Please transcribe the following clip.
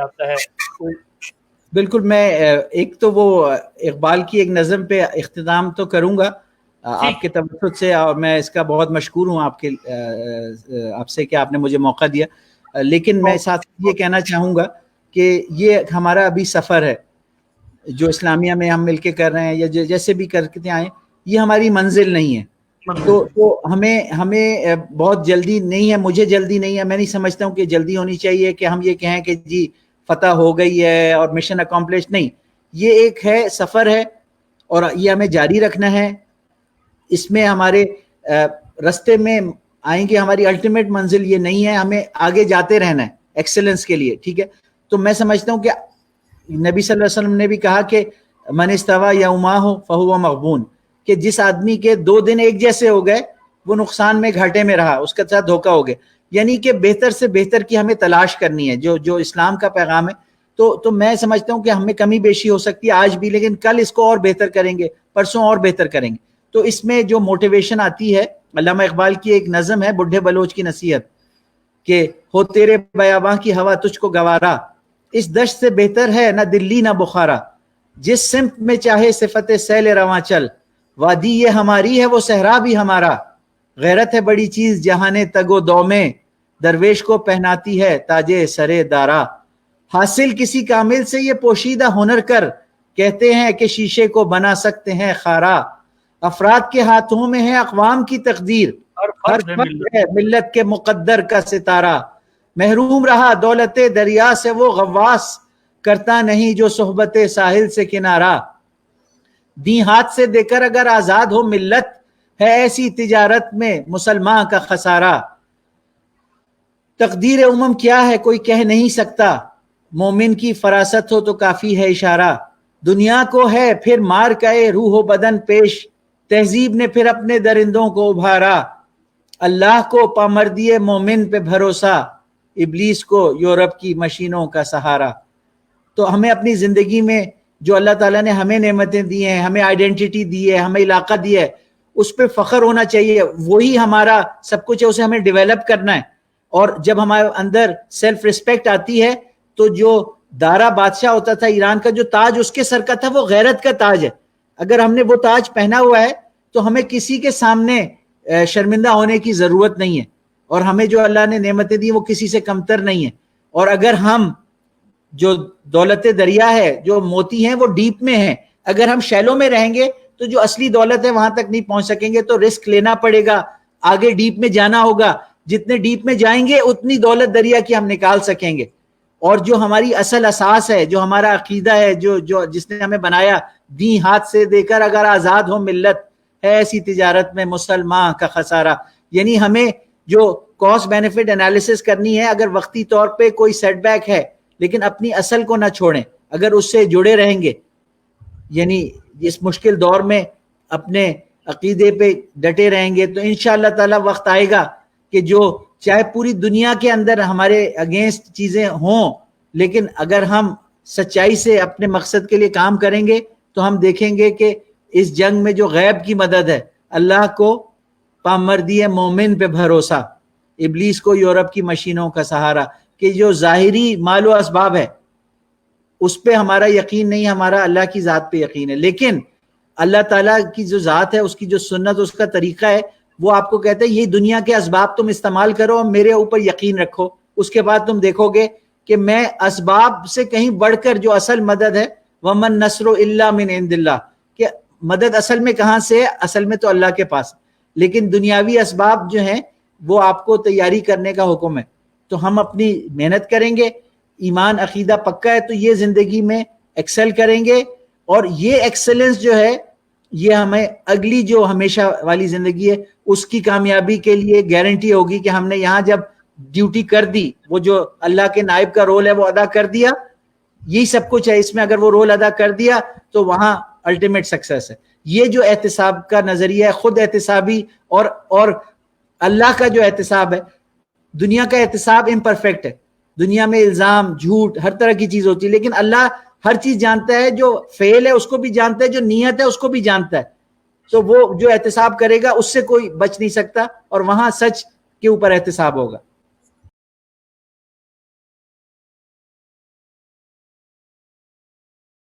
آتا ہے. بالکل. میں ایک تو وہ اقبال کی ایک نظم پہ اختتام تو کروں گا آپ کے توسط سے، اور میں اس کا بہت مشکور ہوں آپ سے کہ آپ نے مجھے موقع دیا. لیکن میں ساتھ یہ کہنا چاہوں گا کہ یہ ہمارا ابھی سفر ہے جو اسلامیہ میں ہم مل کے کر رہے ہیں یا جیسے بھی کرتے آئیں، یہ ہماری منزل نہیں ہے. تو ہمیں بہت جلدی نہیں ہے، مجھے جلدی نہیں ہے، میں نہیں سمجھتا ہوں کہ جلدی ہونی چاہیے کہ ہم یہ کہیں کہ جی فتح ہو گئی ہے اور مشن اکمپلش. نہیں، یہ ایک ہے سفر ہے اور یہ ہمیں جاری رکھنا ہے. اس میں ہمارے رستے میں آئیں گے، ہماری الٹیمیٹ منزل یہ نہیں ہے، ہمیں آگے جاتے رہنا ہے ایکسلنس کے لیے. ٹھیک ہے، تو میں سمجھتا ہوں کہ نبی صلی اللہ علیہ وسلم نے بھی کہا کہ من استوى یومہ فہو مغبون، کہ جس آدمی کے 2 دن ایک جیسے ہو گئے وہ نقصان میں گھاٹے میں رہا، اس کے ساتھ دھوکہ ہو گیا. یعنی کہ بہتر سے بہتر کی ہمیں تلاش کرنی ہے، جو اسلام کا پیغام ہے. تو میں سمجھتا ہوں کہ ہمیں کمی بیشی ہو سکتی ہے آج بھی، لیکن کل اس کو اور بہتر کریں گے، پرسوں اور بہتر کریں گے. تو اس میں جو موٹیویشن آتی ہے، علامہ اقبال کی ایک نظم ہے بڈھے بلوچ کی نصیحت، کہ ہو تیرے بیاباں کی ہوا تجھ کو گوارا، اس دشت سے بہتر ہے نہ دلی نہ بخارا، جس سمت میں چاہے صفت سیل رواں چل، وادی یہ ہماری ہے وہ صحرا بھی ہمارا، غیرت ہے بڑی چیز جہاں تگ و دو میں، درویش کو پہناتی ہے تاجے سرے دارا، حاصل کسی کامل سے یہ پوشیدہ ہنر کر، کہتے ہیں کہ شیشے کو بنا سکتے ہیں خارا، افراد کے ہاتھوں میں ہے اقوام کی تقدیر، ہر فرد ہے ملت کے مقدر کا ستارہ، محروم رہا دولت دریا سے وہ غواص، کرتا نہیں جو صحبت ساحل سے کنارہ، دی ہاتھ سے دے کر اگر آزاد ہو ملت، ہے ایسی تجارت میں مسلمان کا خسارہ، تقدیر امم کیا ہے کوئی کہہ نہیں سکتا، مومن کی فراست ہو تو کافی ہے اشارہ، دنیا کو ہے پھر مار کئے روح و بدن پیش، تہذیب نے پھر اپنے درندوں کو ابھارا، اللہ کو پامردی مومن پہ بھروسہ، ابلیس کو یورپ کی مشینوں کا سہارا. تو ہمیں اپنی زندگی میں جو اللہ تعالیٰ نے ہمیں نعمتیں دی ہیں، ہمیں آئیڈینٹی دی ہے، ہمیں علاقہ دیا ہے، اس پہ فخر ہونا چاہیے. وہی ہمارا سب کچھ ہے، اسے ہمیں ڈیولپ کرنا ہے. اور جب ہمارے اندر سیلف ریسپیکٹ آتی ہے تو جو دارا بادشاہ ہوتا تھا ایران کا، جو تاج اس کے سر کا تھا وہ غیرت کا تاج ہے. اگر ہم نے وہ تاج پہنا ہوا ہے تو ہمیں کسی کے سامنے شرمندہ ہونے کی ضرورت نہیں ہے، اور ہمیں جو اللہ نے نعمتیں دی وہ کسی سے کمتر نہیں ہے. اور اگر ہم جو دولت دریا ہے، جو موتی ہیں وہ ڈیپ میں ہیں، اگر ہم شیلوں میں رہیں گے تو جو اصلی دولت ہے وہاں تک نہیں پہنچ سکیں گے. تو رسک لینا پڑے گا، آگے ڈیپ میں جانا ہوگا. جتنے ڈیپ میں جائیں گے اتنی دولت دریا کی ہم نکال سکیں گے. اور جو ہماری اصل اساس ہے، جو ہمارا عقیدہ ہے، جو جس نے ہمیں بنایا، دی ہاتھ سے دے کر اگر آزاد ہو ملت، ہے ایسی تجارت میں مسلمان کا خسارہ. یعنی ہمیں جو کاسٹ بینیفٹ انالیسس کرنی ہے، اگر وقتی طور پہ کوئی سیٹ بیک ہے لیکن اپنی اصل کو نہ چھوڑیں، اگر اس سے جڑے رہیں گے، یعنی اس مشکل دور میں اپنے عقیدے پہ ڈٹے رہیں گے، تو انشاءاللہ تعالی وقت آئے گا کہ جو چاہے پوری دنیا کے اندر ہمارے اگینسٹ چیزیں ہوں، لیکن اگر ہم سچائی سے اپنے مقصد کے لیے کام کریں گے تو ہم دیکھیں گے کہ اس جنگ میں جو غیب کی مدد ہے، اللہ کو پامردی مومن پہ بھروسہ، ابلیس کو یورپ کی مشینوں کا سہارا. کہ جو ظاہری مال و اسباب ہے اس پہ ہمارا یقین نہیں، ہمارا اللہ کی ذات پہ یقین ہے. لیکن اللہ تعالیٰ کی جو ذات ہے، اس کی جو سنت، اس کا طریقہ ہے، وہ آپ کو کہتا ہے یہ دنیا کے اسباب تم استعمال کرو اور میرے اوپر یقین رکھو. اس کے بعد تم دیکھو گے کہ میں اسباب سے کہیں بڑھ کر جو اصل مدد ہے، وَمَن نَصْرُ إِلَّا مِنْ عِنْدِ اللَّهِ، کہ مدد اصل میں کہاں سے ہے؟ اصل میں تو اللہ کے پاس. لیکن دنیاوی اسباب جو ہیں وہ آپ کو تیاری کرنے کا حکم ہے. تو ہم اپنی محنت کریں گے، ایمان عقیدہ پکا ہے تو یہ زندگی میں ایکسل کریں گے. اور یہ ایکسلنس جو ہے یہ ہمیں اگلی جو ہمیشہ والی زندگی ہے اس کی کامیابی کے لیے گارنٹی ہوگی کہ ہم نے یہاں جب ڈیوٹی کر دی، وہ جو اللہ کے نائب کا رول ہے وہ ادا کر دیا، یہی سب کچھ ہے اس میں. اگر وہ رول ادا کر دیا تو وہاں الٹیمیٹ سکسیس ہے. یہ جو احتساب کا نظریہ ہے، خود احتسابی اور اللہ کا جو احتساب ہے. دنیا کا احتساب امپرفیکٹ ہے، دنیا میں الزام، جھوٹ، ہر طرح کی چیز ہوتی ہے، لیکن اللہ ہر چیز جانتا ہے. جو فعل ہے اس کو بھی جانتا ہے، جو نیت ہے اس کو بھی جانتا ہے. تو وہ جو احتساب کرے گا اس سے کوئی بچ نہیں سکتا، اور وہاں سچ کے اوپر احتساب ہوگا.